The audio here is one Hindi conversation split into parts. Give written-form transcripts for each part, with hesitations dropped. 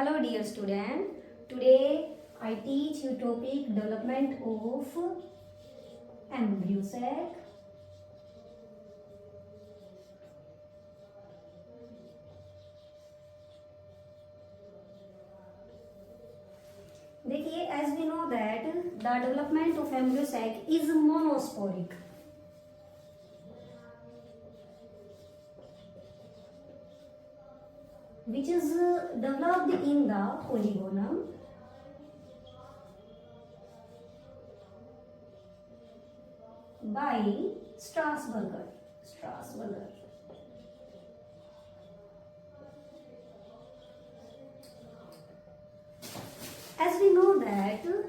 Hello dear student, today I teach you topic development of embryo sac. देखिए, as we know that the development of embryo sac is monosporic. Which is developed in the polygonum by Strasburger. As we know that the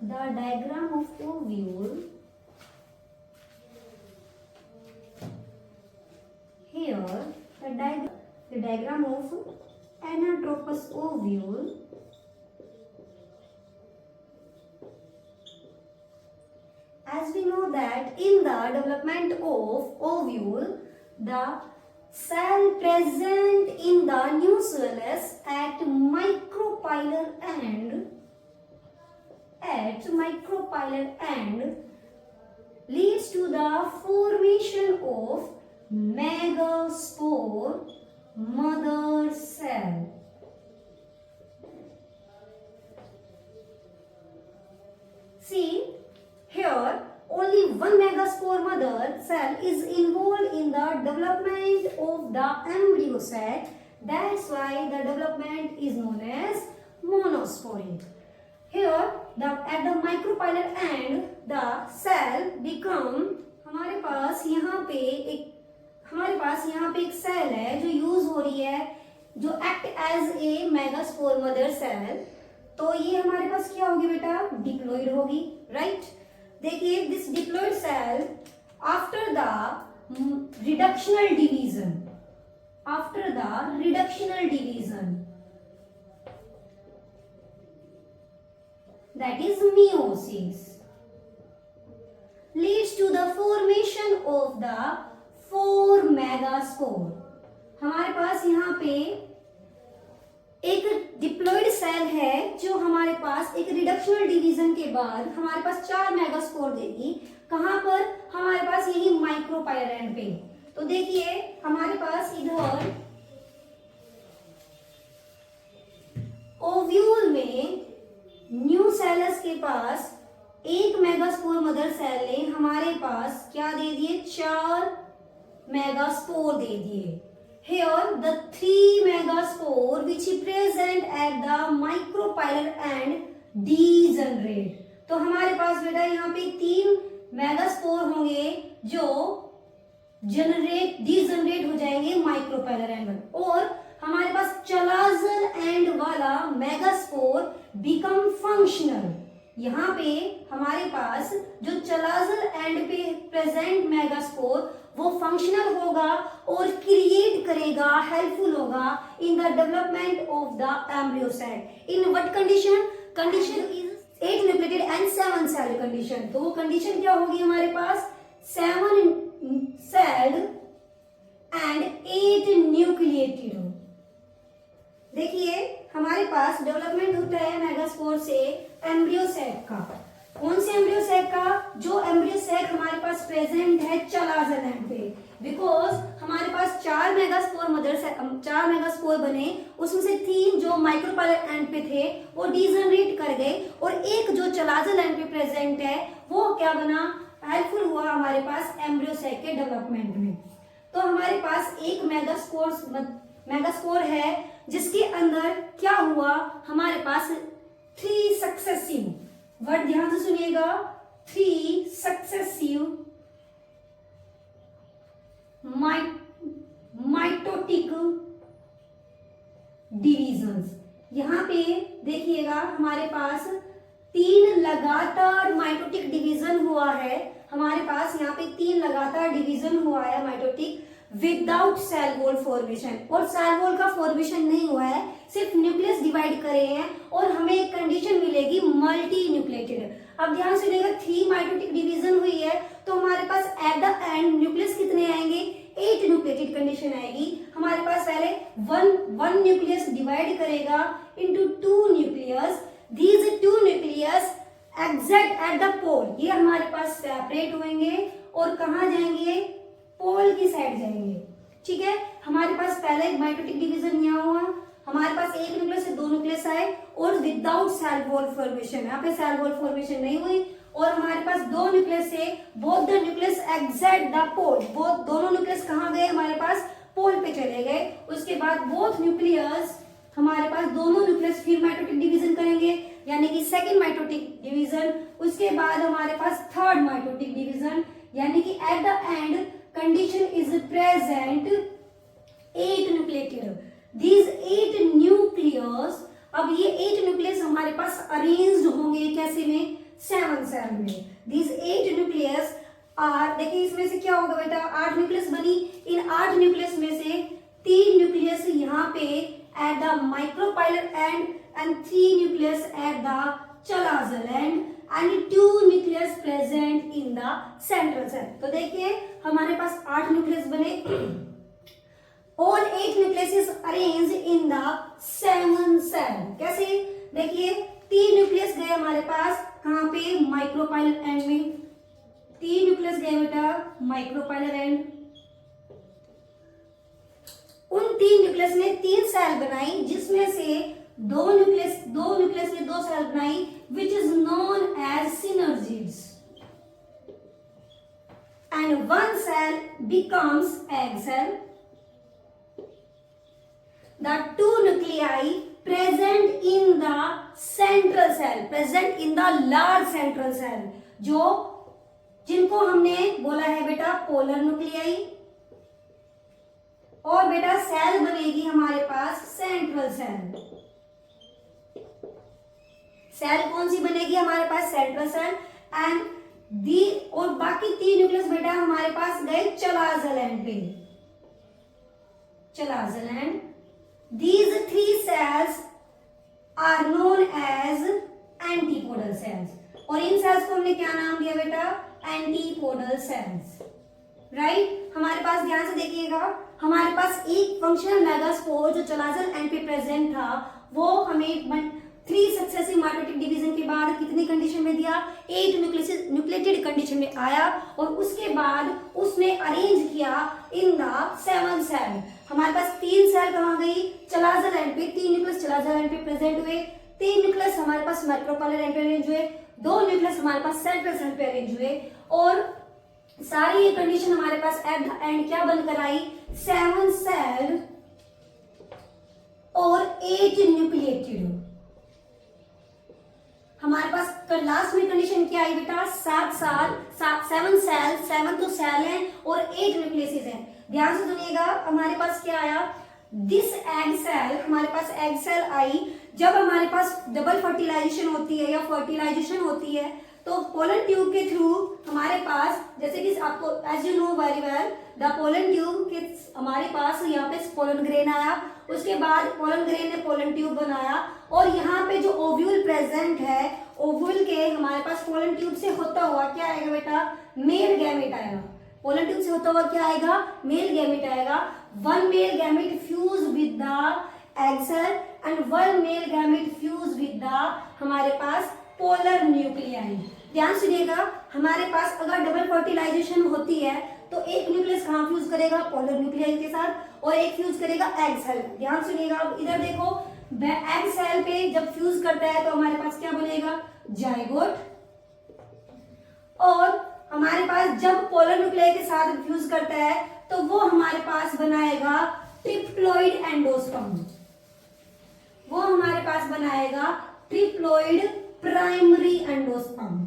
diagram of ovule, here the diagram of anatropous ovule as we know that in the development of ovule, the cell present in the nucellus at micropylar end leads to the formation of megaspore mother cell. See, here only one megaspore mother cell is involved in the development of the embryo sac. That's why the development is known as monosporic. Here at the micropylar end the cell become हमारे पास यहाँ पे एक सेल है जो यूज हो रही है, जो act as a megaspore mother cell. तो ये हमारे पास क्या होगी बेटा? डिप्लॉइड होगी, राइट? देखिए, this diploid cell after the reductional division that is meiosis leads to the formation of the 4 megaspore. हमारे पास यहाँ पे एक डिप्लॉइड सेल है जो हमारे पास एक रिडक्शनल डिवीजन के बाद हमारे पास 4 मेगास्पोर देगी. कहाँ पर? हमारे पास यही माइक्रोपाइलर एंड पे. तो देखिए, हमारे पास इधर ओव्यूल में न्यूसेलस के पास 1 मेगास्पोर मदर सेल ने हमारे पास क्या दे दिए? 4 मेगास्पोर दे दिए. Here the 3 megaspore which is present at the micropylar end degenerate. तो हमारे पास बेटा यहाँ पे 3 मेगास्पोर होंगे जो डिजनरेट हो जाएंगे माइक्रोपाइलर एंड में, और हमारे पास चलाजल एंड वाला मेगास्पोर बिकम फंक्शनल. यहाँ पे हमारे पास जो चलाजल एंड पे प्रेजेंट मेगास्पोर वो फंक्शनल होगा और क्रिएट करेगा, हेल्पफुल होगा in the development of the embryo cell. In what condition? Condition is 8 nucleated and 7 cell condition. तो वो कंडीशन क्या होगी हमारे पास? 7 सेल्ड एंड 8 न्यूक्लिएटेड. देखिए, हमारे पास डेवलपमेंट होता है मेगास्पोर से एम्ब्रियो सेक का. कौन से एम्ब्रियो सेक का? जो एम्ब्रियो सेक हमारे पास प्रेजेंट है चलाजल एंड पे. बिकॉज हमारे पास 4 मेगास्पोर बने, उसमें से 3 जो माइक्रोपाइलर एंड पे थे वो डिजनरेट कर गए, और एक जो चलाजल एंड पे प्रेजेंट है वो क्या बना? हेल्पफुल हुआ हमारे पास एम्ब्रियो सेक के डेवलपमेंट में. तो हमारे पास एक मेगास्पोर है जिसके अंदर क्या हुआ? हमारे पास 3 सक्सेसिव, वर्ड ध्यान से सुनिएगा, 3 सक्सेसिव माइटोटिक डिवीजन्स. यहाँ पे देखिएगा, हमारे पास 3 लगातार माइटोटिक डिवीजन हुआ है. हमारे पास यहाँ पे 3 लगातार डिवीजन हुआ है mitotic without cell wall formation, और सेल वॉल का फॉर्मेशन नहीं हुआ है, सिर्फ न्यूक्लियस डिवाइड करे हैं, और हमें एक कंडीशन मिलेगी मल्टी न्यूक्लिएटेड. अब ध्यान से देखिएगा, 3 माइटोटिक डिवीजन हुई है तो हमारे पास एट द एंड न्यूक्लियस कितने आएंगे? 8 न्यूक्लिएटेड कंडीशन आएगी. हमारे पास पहले वन न्यूक्लियस डिवाइड करेगा जाएगा into two nucleus. These two nucleus exit at the pole. ये हमारे पास सेपरेट होंगे और कहाँ जाएंगे, पोल की साइड जाएंगे। ठीक है, हमारे पास पहले एक माइटोटिक डिवीजन यहाँ हुआ, हमारे पास एक न्यूक्लियस से दो न्यूक्लियस आए और विदाउट सेल वॉल फॉर्मेशन, यहाँ पे सेल वॉल फॉर्मेशन नहीं हुई, और हमारे पास दो न्यूक्लियस से both the nucleus exit the pole, both दोनों न्यूक्लियस कहाँ गए, हमारे पास पोल पे चले गए। उसके बाद बोथ न्यूक्लियस, हमारे पास दोनों न्यूक्लियस फिर माइटोटिक डिवीजन करेंगे, यानी कि सेकंड माइटोटिक डिवीजन। उसके बाद हमारे पास थर्ड माइटोटिक डिवीजन, यानी कि at the end condition is present 8 nucleated. These 8 nucleus, अब ये 8 न्यूक्लियस हमारे पास अरेंज्ड होंगे कैसे में, 7 सेल में। These 8 न्यूक्लियस आर, देखिए इसमें से क्या होगा बेटा, 8 न्यूक्लियस बनी, इन 8 न्यूक्लियस में से 3 न्यूक्लियस यहाँ पे at the micropylar end and 3 nucleus at the chalazal end and 2 nucleus present in the central cell. तो देखिए हमारे पास 8 न्यूक्लियस बने, all 8 nucleus is arranged in the 7 cell। कैसे, देखिए 3 न्यूक्लियस गए हमारे पास कहाँ पे, माइक्रोपाइलर एंड में, 3 न्यूक्लियस गए बेटा माइक्रोपाइलर एंड। उन 3 न्यूक्लियस ने 3 सेल बनाई, जिसमें से दो न्यूक्लियस ने 2 सेल बनाई, which is known as synergies, and 1 cell becomes egg cell. The 2 nuclei present in the central cell, present in the large central cell, जो जिनको हमने बोला है बेटा पोलर न्यूक्लियाई, और बेटा सेल बनेगी हमारे पास सेंट्रल सेल। सेल कौन सी बनेगी हमारे पास, सेंट्रल सेल। एंड दी, और बाकी 3 न्यूक्लियस बेटा हमारे पास गए चलाजल एंड पे, chalazal end. These 3 cells are known as antipodal cells, और इन सेल्स को हमने क्या नाम दिया बेटा, एंटीपोडल सेल्स। राइट, हमारे पास ध्यान से देखिएगा, हमारे पास एक फंक्शनल मेगास्पोर जो चलाजल एंड पे प्रेजेंट था, वो हमें 3 सक्सेसिव माइटोटिक डिवीजन के बाद कितनी कंडीशन में दिया, 8 न्यूक्लिएटेड कंडीशन में आया, और उसके बाद उसने अरेंज किया इन द 7 सेल। हमारे पास 3 सेल कहाँ गई, चलाजल एंड पे, 3 न्यूक्लियस चलाजल एंड पे प्रेजेंट हुए, 3 न्यूक्लियस हमारे पास माइक्रोपाइलर एंड पे अरेंज हुए, 2 न्यूक्लियस हमारे पास सेंट्रल सेल पे अरेंज हुए, और सारी ये कंडीशन हमारे पास एट द एंड क्या बनकर आई, 7 सेल और 8 न्यूक्लिएटेड। हमारे पास लास्ट में कंडीशन क्या आई बेटा, 7 सेल, 7 तो सेल हैं और 8 न्यूक्लियस हैं। ध्यान से सुनिएगा, हमारे पास क्या आया, दिस एग सेल, हमारे पास एग सेल आई जब हमारे पास डबल फर्टिलाइजेशन होती है या फर्टिलाइजेशन होती है, तो पोलन ट्यूब के थ्रू हमारे पास, जैसे कि आपको as you know very well, the pollen tube के हमारे पास यहाँ पे पोलन ग्रेन आया, उसके बाद पोलन ग्रेन ने पोलन ट्यूब बनाया, और यहाँ पे जो ओव्यूल प्रेजेंट है, ओव्यूल के हमारे पास पोलन ट्यूब से होता हुआ क्या आएगा बेटा, मेल गैमेट आएगा। पोलन ट्यूब से होता हुआ क्या आएगा, मेल गैमेट आएगा। 1 male gamete fuse with the egg cell and 1 male gamete fuse with the हमारे पास पोलर न्यूक्लियाई। ध्यान सुनिएगा, हमारे पास अगर डबल फर्टिलाइजेशन होती है तो एक न्यूक्लियस कहाँ फ्यूज करेगा, पोलर न्यूक्लियाई के साथ, और एक फ्यूज करेगा एग सेल। ध्यान सुनिएगा, अब इधर देखो, एग सेल पे जब फ्यूज करता है तो हमारे पास क्या बनेगा, जाइगोट, और हमारे पास जब पोलर न्यूक्लियाई के साथ फ्यूज करता है तो वो हमारे पास बनाएगा ट्रिप्लोइड एंडोस्पर्म, वो हमारे पास बनाएगा ट्रिप्लोइड प्राइमरी एंडोस्पर्म।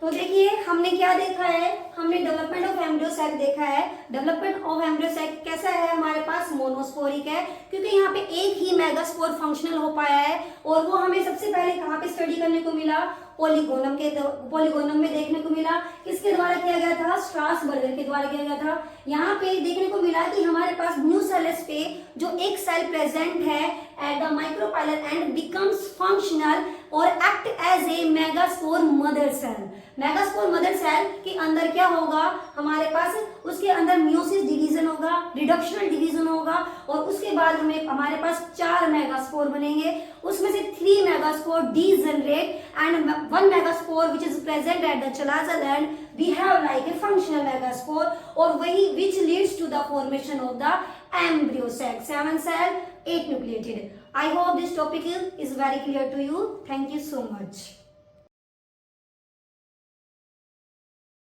तो देखिए हमने क्या देखा है, हमने डेवलपमेंट ऑफ एम्ब्रियो सैक देखा है। डेवलपमेंट ऑफ एम्ब्रियो सैक कैसा है, हमारे पास मोनोस्पोरिक है, क्योंकि यहाँ पे एक ही मेगास्पोर फंक्शनल हो पाया है, और वो हमें सबसे पहले कहाँ पे स्टडी करने को मिला, पॉलीगोनम में देखने को मिला। किसके द्वारा किया गया था? स्ट्रासबर्गर के द्वारा किया गया था। यहाँ पे देखने को मिला कि हमारे पास न्यूसेलस पे जो एक सेल प्रेजेंट है at the micropylar and becomes functional और act as a megaspore mother cell. Megaspore mother cell के अंदर क्या होगा? हमारे पास उसके अंदर मियोसिस डिवीजन होगा, रिडक्शनल डिवीजन होगा और उसके बाद हमारे पास 4 मेगास्पोर बनेंगे। उसमें से 3 megaspore degenerate and 1 megaspore which is present at the chalazal and we have like a functional megaspore और वही which leads to the formation of the embryo sac, 7 cell 8 nucleated. I hope this topic is very clear to you. Thank you so much.